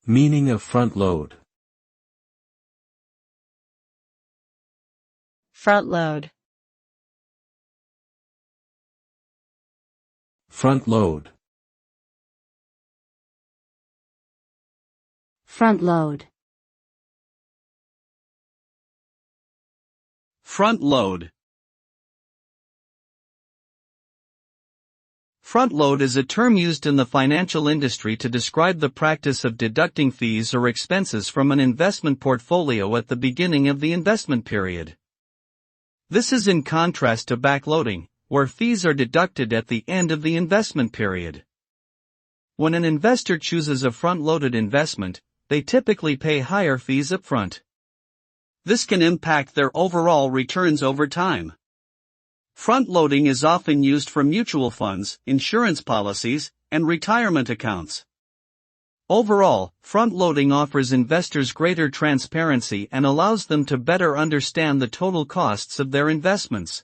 Meaning of front load. Front load. Front load. Front load. Front load. Front load is a term used in the financial industry to describe the practice of deducting fees or expenses from an investment portfolio at the beginning of the investment period. This is in contrast to backloading, where fees are deducted at the end of the investment period. When an investor chooses a front-loaded investment, they typically pay higher fees upfront. This can impact their overall returns over time. Front-loading is often used for mutual funds, insurance policies, and retirement accounts. Overall, front-loading offers investors greater transparency and allows them to better understand the total costs of their investments.